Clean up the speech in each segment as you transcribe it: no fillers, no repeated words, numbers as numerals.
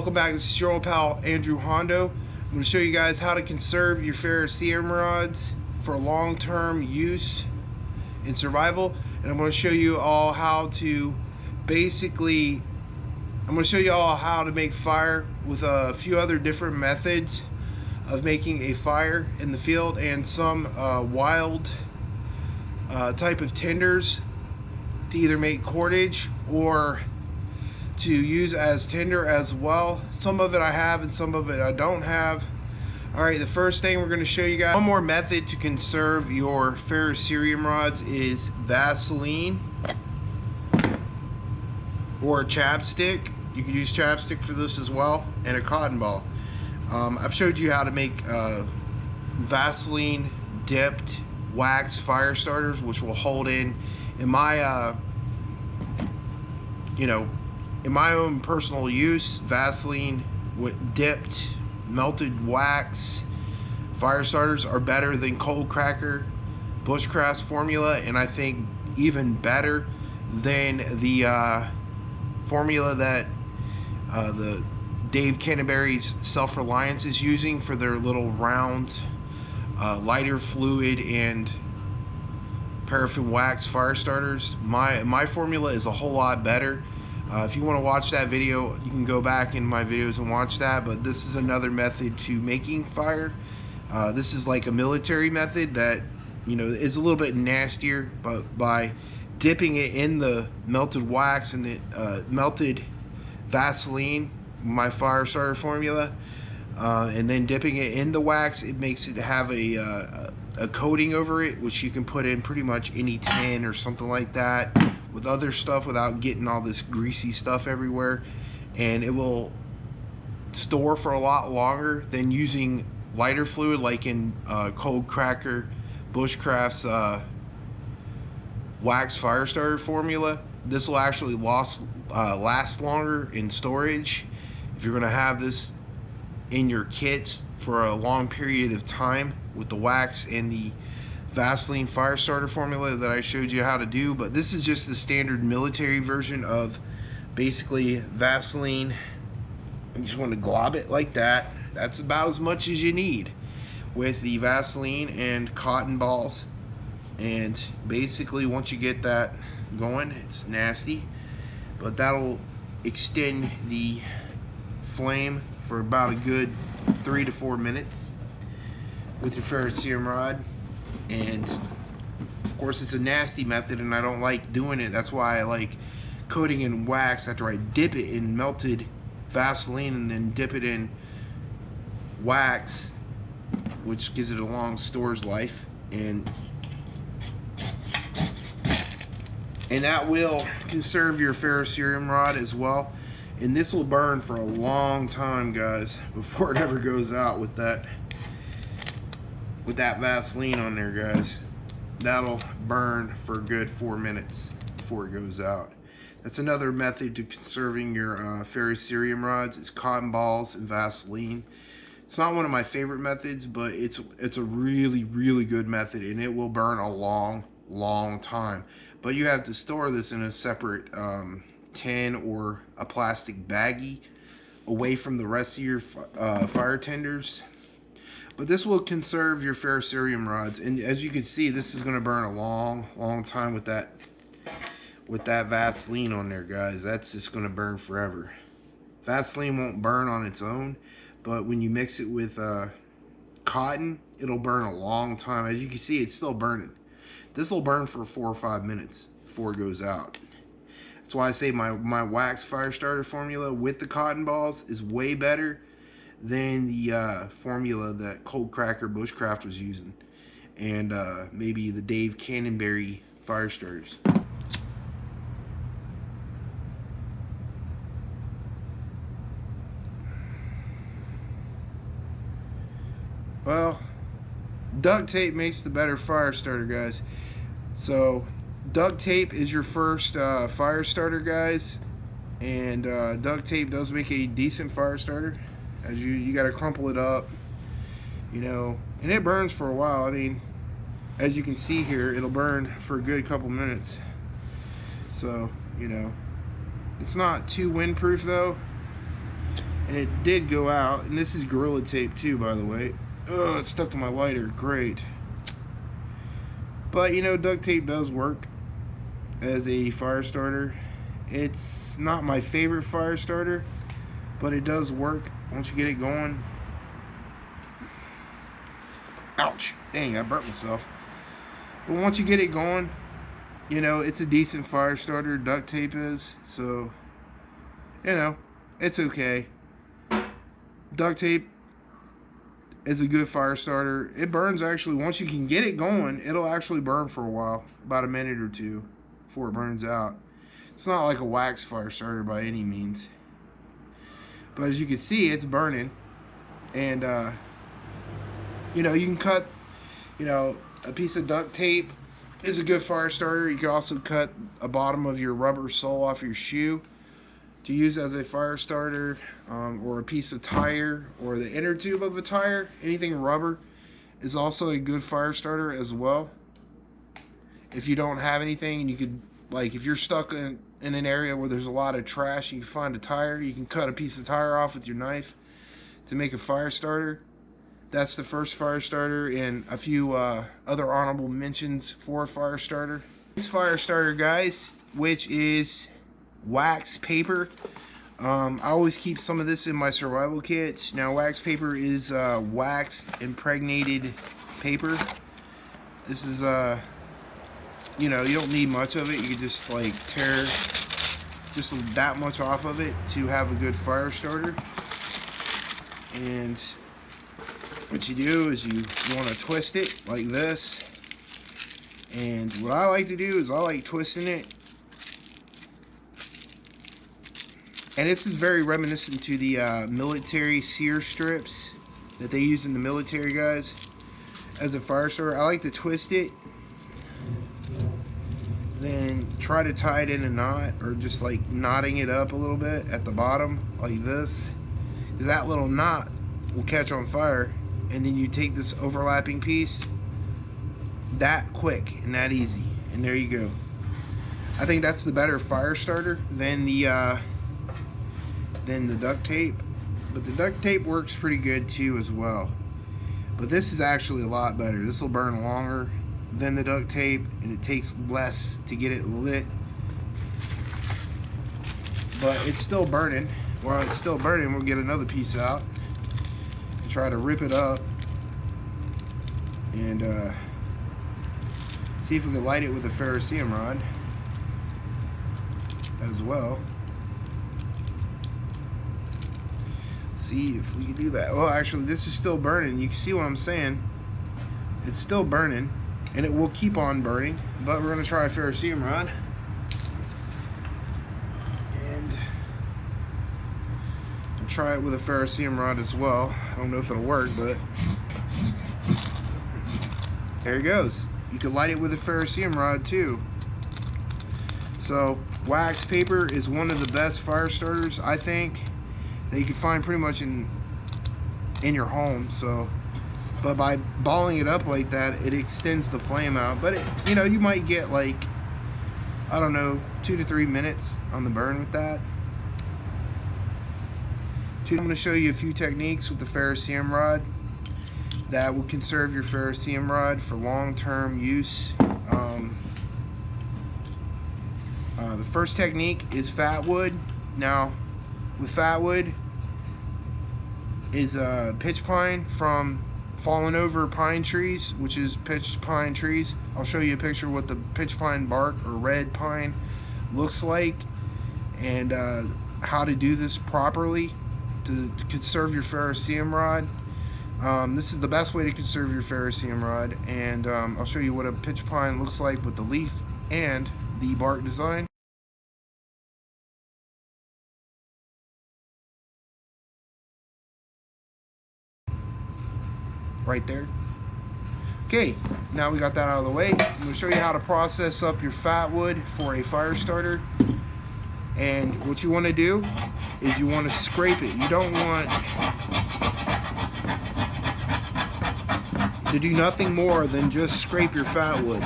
Welcome back. This is your old pal Andrew Hondo. I'm going to show you guys how to conserve your ferrocerium rods for long-term use in survival, and I'm going to show you all how to make fire with a few other different methods of making a fire in the field, and some wild type of tenders to either make cordage or to use as tinder as well. Some of it I have and some of it I don't have. Alright, the first thing we're going to show you guys, one more method to conserve your ferrocerium rods is Vaseline or chapstick. You can use chapstick for this as well, and a cotton ball. I've showed you how to make Vaseline dipped wax fire starters, which will hold in my in my own personal use, Vaseline with dipped melted wax fire starters are better than cold cracker bushcraft's formula, and I think even better than the formula that the Dave Canterbury's Self-Reliance is using for their little round lighter fluid and paraffin wax fire starters. My formula is a whole lot better. If you want to watch that video, you can go back in my videos and watch that, but this is another method to making fire. This is like a military method that, is a little bit nastier, but by dipping it in the melted wax and the melted Vaseline, my fire starter formula, and then dipping it in the wax, it makes it have a coating over it, which you can put in pretty much any tin or something like that with other stuff without getting all this greasy stuff everywhere, and it will store for a lot longer than using lighter fluid like in cold cracker bushcraft's wax fire starter formula. This will actually last longer in storage if you're going to have this in your kits for a long period of time with the wax and the Vaseline fire starter formula that I showed you how to do. But this is just the standard military version of basically Vaseline. You just want to glob it like that. That's about as much as you need with the Vaseline and cotton balls. And basically once you get that going, it's nasty, but that'll extend the flame for about a good 3 to 4 minutes with your ferrocerium rod. And of course it's a nasty method and I don't like doing it. That's why I like coating in wax after I dip it in melted Vaseline and then dip it in wax, which gives it a long storage life, and that will conserve your ferrocerium rod as well. And this will burn for a long time, guys, before it ever goes out with that Vaseline on there, guys. That'll burn for a good 4 minutes before it goes out. That's another method to conserving your ferrocerium rods, is cotton balls and Vaseline. It's not one of my favorite methods, but it's a really, really good method, and it will burn a long time. But you have to store this in a separate tin or a plastic baggie away from the rest of your fire tenders. But this will conserve your ferrocerium rods, and as you can see, this is going to burn a long time with that Vaseline on there, guys. That's just going to burn forever. Vaseline won't burn on its own, but when you mix it with cotton, it'll burn a long time. As you can see, it's still burning. This will burn for 4 or 5 minutes before it goes out. That's why I say my wax fire starter formula with the cotton balls is way better than the formula that Cold Cracker Bushcraft was using, and maybe the Dave Canterbury fire starters. Well, duct tape makes the better fire starter, guys. So duct tape is your first fire starter, guys, and duct tape does make a decent fire starter. As you got to crumple it up, and it burns for a while. I mean, as you can see here, it'll burn for a good couple minutes. So, it's not too windproof though. And it did go out. And this is Gorilla Tape too, by the way. Oh, it's stuck to my lighter. Great. But you know, duct tape does work as a fire starter. It's not my favorite fire starter, but it does work once you get it going. Ouch. Dang, I burnt myself. But once you get it going, you know, it's a decent fire starter, duct tape is. So, you know, it's okay. Duct tape is a good fire starter. It burns actually. Once you can get it going, it'll actually burn for a while, about a minute or two before it burns out. It's not like a wax fire starter by any means. But as you can see, it's burning. And, you know, you can cut, you know, a piece of duct tape is a good fire starter. You can also cut a bottom of your rubber sole off your shoe to use as a fire starter, or a piece of tire, or the inner tube of a tire. Anything rubber is also a good fire starter as well. If you don't have anything, and you could, like, if you're stuck in an area where there's a lot of trash, you can find a tire. You can cut a piece of tire off with your knife to make a fire starter. That's the first fire starter, and a few other honorable mentions for a fire starter. This fire starter, guys, which is wax paper. I always keep some of this in my survival kits. Now, wax paper is wax impregnated paper. This is you know, you don't need much of it. You can just like tear just that much off of it to have a good fire starter. And what you do is you want to twist it like this. And what I like to do is I like twisting it. And this is very reminiscent to the military sear strips that they use in the military, guys, as a fire starter. I like to twist it, then try to tie it in a knot, or just like knotting it up a little bit at the bottom like this, because that little knot will catch on fire. And then you take this overlapping piece, that quick and that easy, and there you go. I think that's the better fire starter than the duct tape, but the duct tape works pretty good too as well. But this is actually a lot better. This will burn longer than the duct tape, and it takes less to get it lit. But it's still burning. While it's still burning, we'll get another piece out and try to rip it up and see if we can light it with a ferrocerium rod as well. See if we can do that. Well, actually, this is still burning. You can see what I'm saying. It's still burning, and it will keep on burning, but we're going to try a ferrocerium rod. And I'll try it with a ferrocerium rod as well. I don't know if it'll work, but there it goes. You can light it with a ferrocerium rod too. So wax paper is one of the best fire starters, I think, that you can find pretty much in your home. So, but by balling it up like that, it extends the flame out. But it, you know, you might get like, I don't know, 2 to 3 minutes on the burn with that. I'm going to show you a few techniques with the ferrocerium rod that will conserve your ferrocerium rod for long-term use. The first technique is fatwood. Now, with fatwood is pitch pine from fallen over pine trees, which is pitch pine trees. I'll show you a picture of what the pitch pine bark or red pine looks like, and how to do this properly to conserve your ferrocerium rod. This is the best way to conserve your ferrocerium rod, and I'll show you what a pitch pine looks like with the leaf and the bark design. Right there. Okay, now we got that out of the way. I'm going to show you how to process up your fatwood for a fire starter. And what you want to do is you want to scrape it. You don't want to do nothing more than just scrape your fatwood.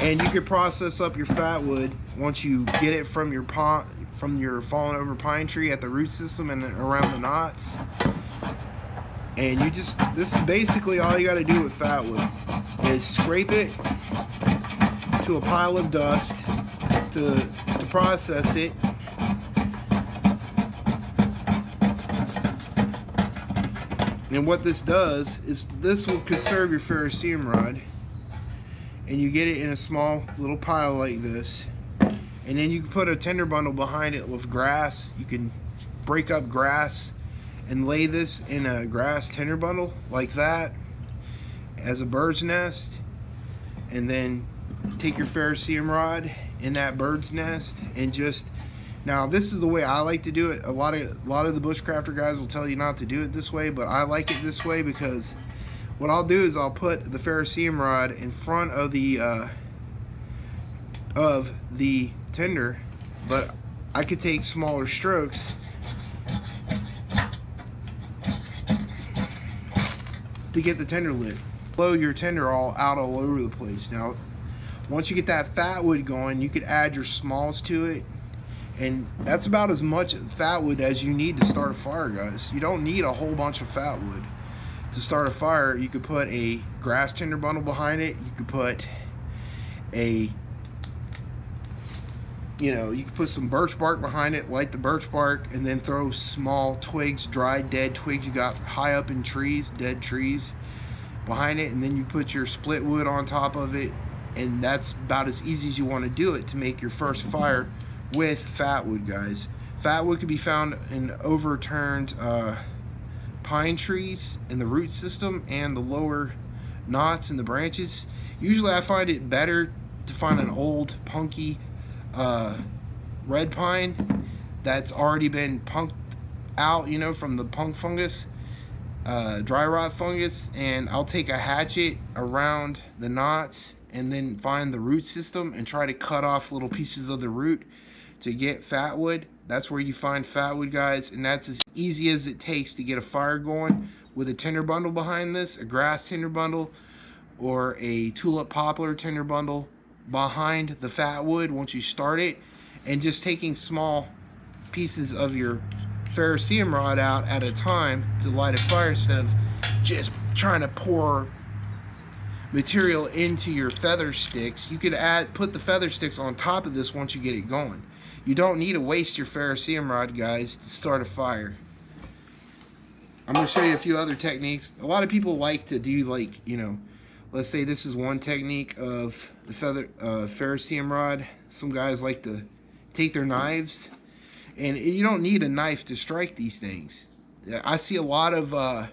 And you can process up your fatwood once you get it from your from your fallen over pine tree at the root system and around the knots. And you just, this is basically all you got to do with Fatwood, is scrape it to a pile of dust to process it. And what this does is this will conserve your ferrocerium rod, and you get it in a small little pile like this, and then you can put a tender bundle behind it with grass. You can break up grass and lay this in a grass tender bundle like that as a bird's nest, and then take your ferrocerium rod in that bird's nest and just, now this is the way I like to do it. A lot of the bushcrafter guys will tell you not to do it this way, but I like it this way because what I'll do is I'll put the ferrocerium rod in front of the tender, but I could take smaller strokes to get the tender lid. Blow your tender all over the place. Now, once you get that Fatwood going, you could add your smalls to it, and that's about as much Fatwood as you need to start a fire, guys. You don't need a whole bunch of Fatwood to start a fire. You could put a grass tender bundle behind it. You could put a, you could put some birch bark behind it, light the birch bark, and then throw small twigs, dried dead twigs you got high up in trees, dead trees behind it, and then you put your split wood on top of it, and that's about as easy as you want to do it to make your first fire with Fatwood, guys. Fatwood can be found in overturned pine trees in the root system and the lower knots in the branches. Usually I find it better to find an old punky red pine that's already been punked out, from the punk fungus, dry rot fungus, and I'll take a hatchet around the knots and then find the root system and try to cut off little pieces of the root to get Fatwood. That's where you find Fatwood, guys, and that's as easy as it takes to get a fire going with a tender bundle behind this, a grass tender bundle or a tulip poplar tender bundle behind the Fatwood once you start it, and just taking small pieces of your ferrocerium rod out at a time to light a fire instead of just trying to pour material into your feather sticks. You could put the feather sticks on top of this once you get it going. You don't need to waste your ferrocerium rod, guys, to start a fire. I'm going to show you a few other techniques. A lot of people like to do, like, let's say this is one technique of the ferrocerium rod. Some guys like to take their knives, and you don't need a knife to strike these things. I see a lot of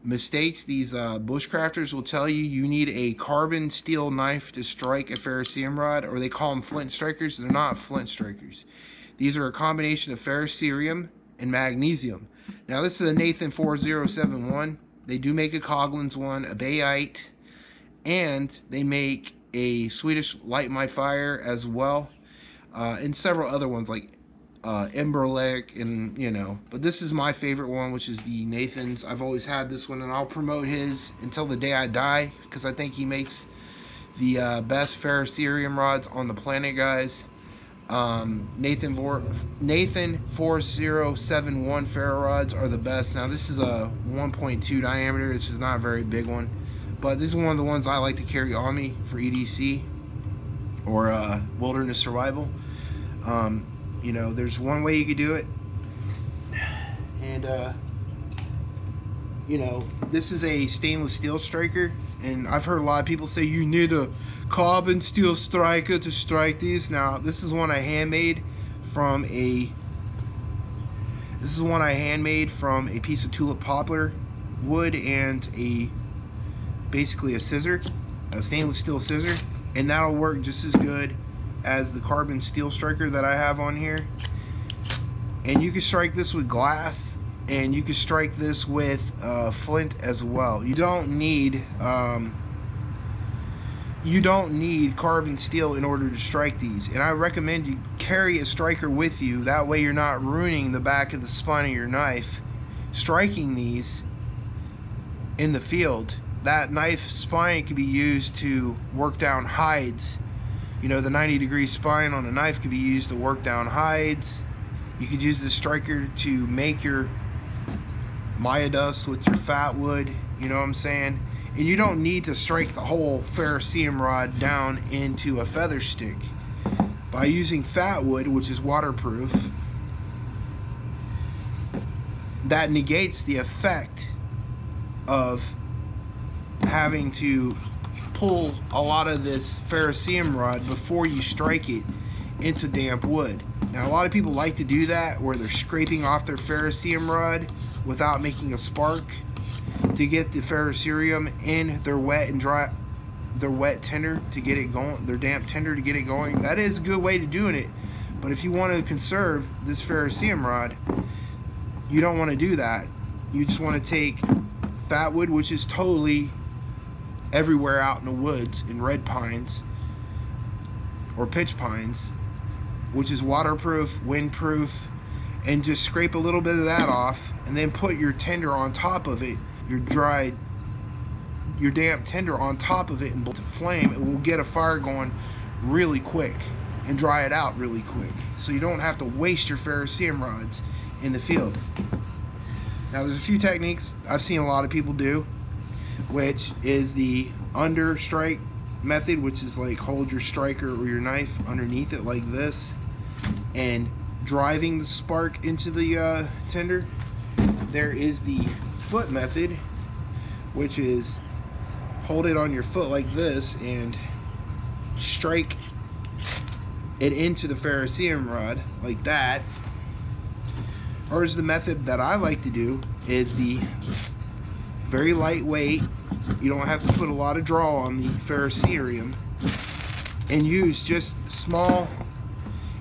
mistakes. These bushcrafters will tell you you need a carbon steel knife to strike a ferrocerium rod, or they call them Flint Strikers. They're not Flint Strikers. These are a combination of ferrocerium and magnesium. Now this is a Nathan 4071. They do make a Coghlan's one, a Bayite, and they make a Swedish Light My Fire as well, and several other ones like Emberlick, and but this is my favorite one, which is the Nathan's. I've always had this one, and I'll promote his until the day I die, because I think he makes the best ferrocerium rods on the planet, guys. Nathan 4071 ferro rods are the best. Now this is a 1.2 diameter. This is not a very big one, but this is one of the ones I like to carry on me for EDC or wilderness survival. There's one way you could do it, and this is a stainless steel striker, and I've heard a lot of people say you need a carbon steel striker to strike these. Now this is one I handmade from a piece of tulip poplar wood and basically a scissor, a stainless steel scissor, and that'll work just as good as the carbon steel striker that I have on here. And you can strike this with glass, and you can strike this with flint as well. You don't need carbon steel in order to strike these, and I recommend you carry a striker with you. That way you're not ruining the back of the spine of your knife striking these in the field. That knife spine can be used to work down hides You know, the 90-degree spine on a knife could be used to work down hides. You could use the striker to make your Maya dust with your Fatwood, you know what I'm saying? And you don't need to strike the whole ferrocerium rod down into a feather stick. By using Fatwood, which is waterproof, that negates the effect of having to pull a lot of this ferrocerium rod before you strike it into damp wood. Now, a lot of people like to do that where they're scraping off their ferrocerium rod without making a spark to get the ferrocerium in their wet and dry, their wet tender to get it going, their damp tender to get it going. That is a good way to doing it. But if you want to conserve this ferrocerium rod, you don't want to do that. You just want to take Fatwood, which is totally everywhere out in the woods, in red pines or pitch pines, which is waterproof, windproof, and just scrape a little bit of that off, and then put your tender on top of it, your damp tender on top of it, and to flame. It will get a fire going really quick and dry it out really quick, so you don't have to waste your ferrocerium rods in the field. Now, there's a few techniques I've seen a lot of people do, which is the understrike method, which is like hold your striker or your knife underneath it like this and driving the spark into the tender. There is the foot method, which is hold it on your foot like this and strike it into the ferrocerium rod like that. Or is the method that I like to do is the very lightweight, you don't have to put a lot of draw on the ferrocerium, and use just small,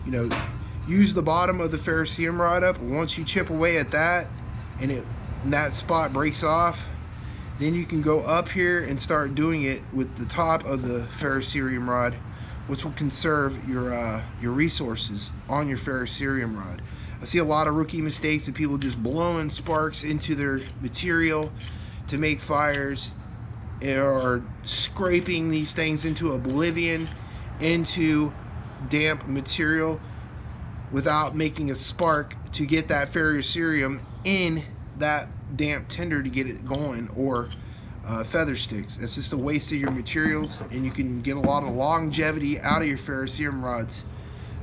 you know, use the bottom of the ferrocerium rod up. Once you chip away at that and that spot breaks off, then you can go up here and start doing it with the top of the ferrocerium rod, which will conserve your resources on your ferrocerium rod. I see a lot of rookie mistakes of people just blowing sparks into their material to make fires, or scraping these things into oblivion into damp material without making a spark to get that ferrocerium in that damp tender to get it going, or feather sticks. It's just a waste of your materials, and you can get a lot of longevity out of your ferrocerium rods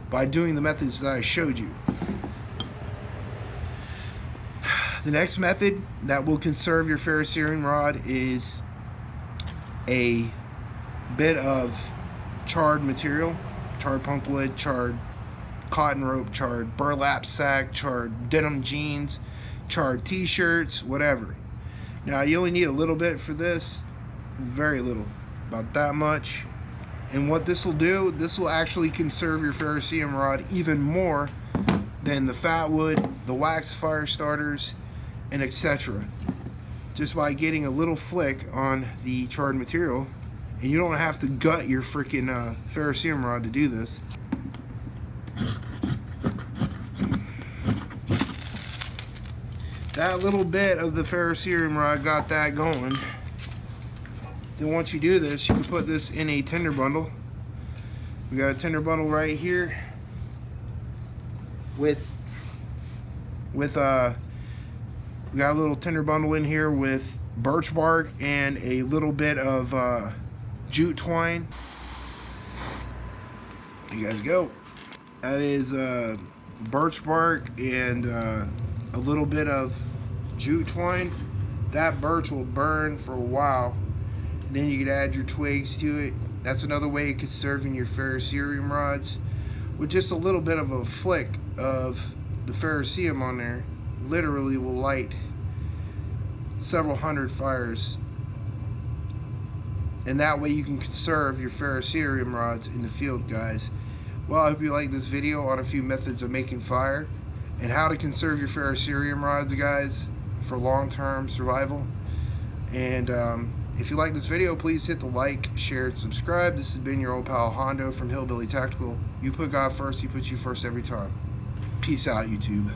by doing the methods that I showed you. The next method that will conserve your ferrocerium rod is a bit of charred material, charred pulpwood, charred cotton rope, charred burlap sack, charred denim jeans, charred t-shirts, whatever. Now, you only need a little bit for this, very little, about that much. And what this will do, this will actually conserve your ferrocerium rod even more than the Fatwood, the wax fire starters, and etc. Just by getting a little flick on the charred material, and you don't have to gut your freaking ferrocerium rod to do this. That little bit of the ferrocerium rod got that going. Then once you do this, you can put this in a tender bundle. We got a tender bundle right here with we got a little tender bundle in here with birch bark and a little bit of jute twine. You guys go. That is birch bark and a little bit of jute twine. That birch will burn for a while. And then you can add your twigs to it. That's another way of conserving your ferrocerium rods. With just a little bit of a flick of the ferrocerium on there, literally will light several hundred fires. And that way you can conserve your ferrocerium rods in the field, guys. Well, I hope you like this video on a few methods of making fire and how to conserve your ferrocerium rods, guys, for long-term survival. And if you like this video, please hit the like, share, and subscribe. This has been your old pal Hondo from Hillbilly Tactical. You put God first, he puts you first every time. Peace out, YouTube.